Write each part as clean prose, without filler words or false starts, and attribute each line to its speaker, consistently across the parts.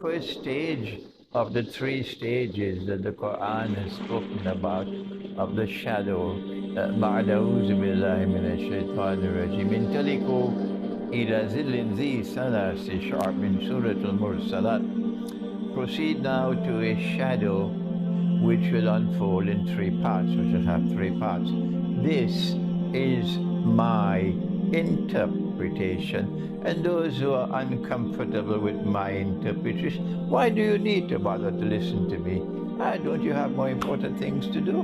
Speaker 1: first stage of the three stages that the Quran has spoken about of the shadow. بعد أعوذ بالله من الشيطان الرجيم انطلقوا إلى ظل ذي ثلاث شعب من سورة المرسلات. Proceed now to a shadow which will unfold in three parts, which will have three parts. This is my interpretation. And those who are uncomfortable with my interpretation, why do you need to bother to listen to me? Don't you have more important things to do?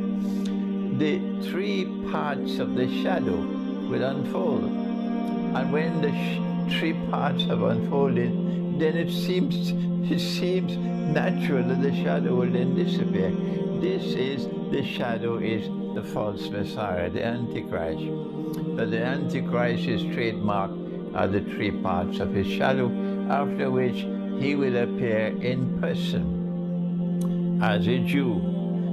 Speaker 1: The three parts of the shadow will unfold. And when the three parts have unfolded, then it seems natural that the shadow will then disappear. The shadow is the false Messiah, the Antichrist. But the Antichrist's trademark are the three parts of his shadow, after which he will appear in person as a Jew,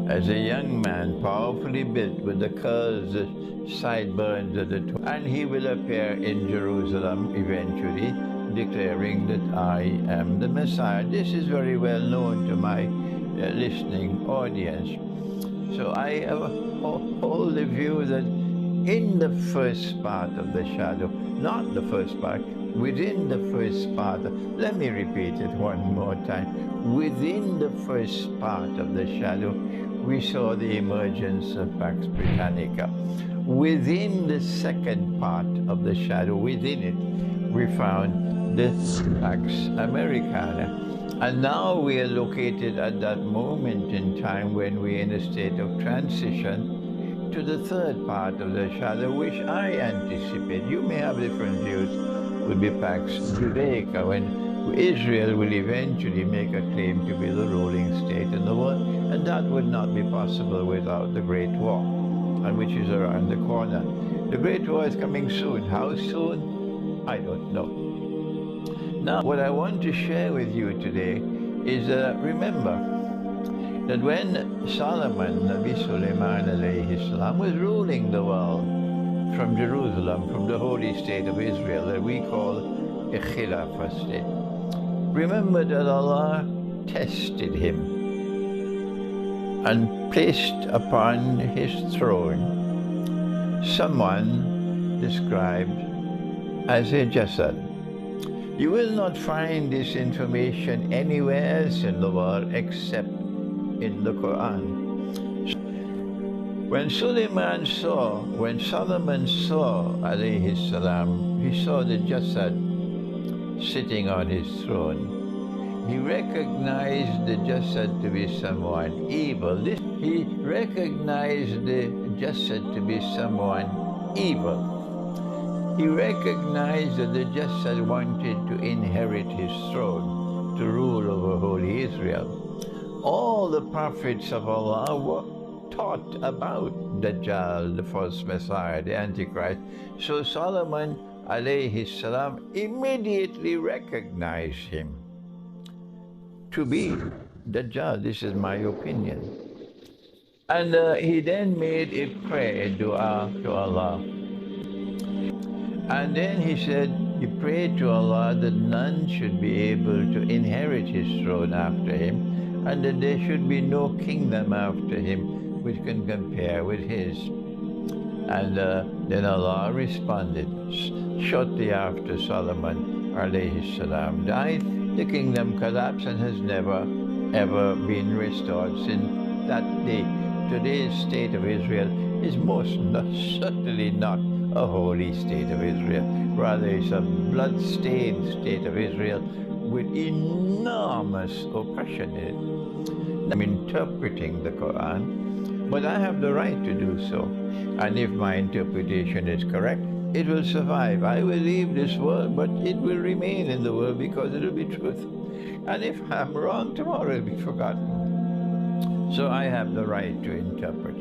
Speaker 1: as a young man, powerfully built with the curls, the sideburns of the two, and he will appear in Jerusalem eventually, declaring that I am the Messiah. This is very well known to my listening audience. So I hold the view that in the first part of the shadow, not the first part, within the first part, let me repeat it one more time. Within the first part of the shadow, we saw the emergence of Pax Britannica. Within the second part of the shadow, within it, we found the Pax Americana. And now we are located at that moment in time when we're in a state of transition to the third part of the shadow, which I anticipate. You may have different views, will be Pax Judaica, when Israel will eventually make a claim to be the ruling state in the world, and that would not be possible without the Great War, and which is around the corner. The Great War is coming soon. How soon? I don't know. Now, what I want to share with you today is, remember, that when Solomon, Nabi Sulaiman alayhi salam, was ruling the world from Jerusalem, from the holy state of Israel that we call a Khilafah state, remember that Allah tested him and placed upon his throne someone described as a jasad. You will not find this information anywhere else in the world except in the Quran. When Solomon saw, alayhi salam, he saw the jasad sitting on his throne. He recognized the jasad to be someone evil. He recognized the jasad to be someone evil. He recognized that the jasad wanted to inherit his throne, to rule over holy Israel. All the prophets of Allah were taught about Dajjal, the false Messiah, the Antichrist. So Solomon alayhi salam immediately recognized him to be Dajjal. This is my opinion. And he then made a prayer, dua to Allah. And then he said, he prayed to Allah that none should be able to inherit his throne after him, and that there should be no kingdom after him which can compare with his. And then Allah responded. Shortly after Solomon alayhi salam died, the kingdom collapsed and has never ever been restored since that day. Today's state of Israel is certainly not a holy state of Israel. Rather, it's a blood-stained state of Israel with enormous oppression in it. I'm interpreting the Quran, but I have the right to do so. And if my interpretation is correct, it will survive. I will leave this world, but it will remain in the world because it will be truth. And if I'm wrong, tomorrow it will be forgotten. So I have the right to interpret.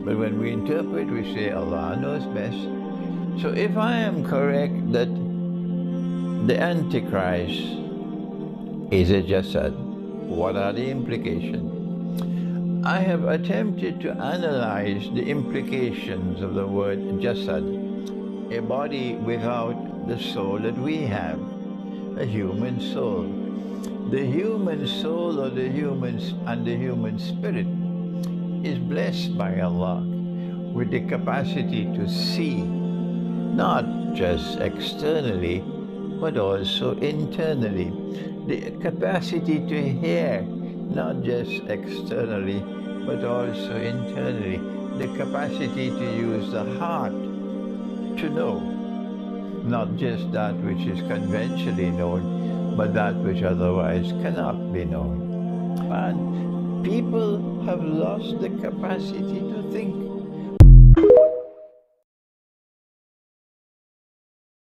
Speaker 1: But when we interpret, we say Allah knows best. So if I am correct that the Antichrist is a jasad, what are the implications? I have attempted to analyze the implications of the word jasad, a body without the soul that we have, a human soul. The human soul or the human spirit is blessed by Allah with the capacity to see, not just externally, but also internally. The capacity to hear, not just externally, but also internally. The capacity to use the heart to know, not just that which is conventionally known, but that which otherwise cannot be known. And people have lost the capacity to think.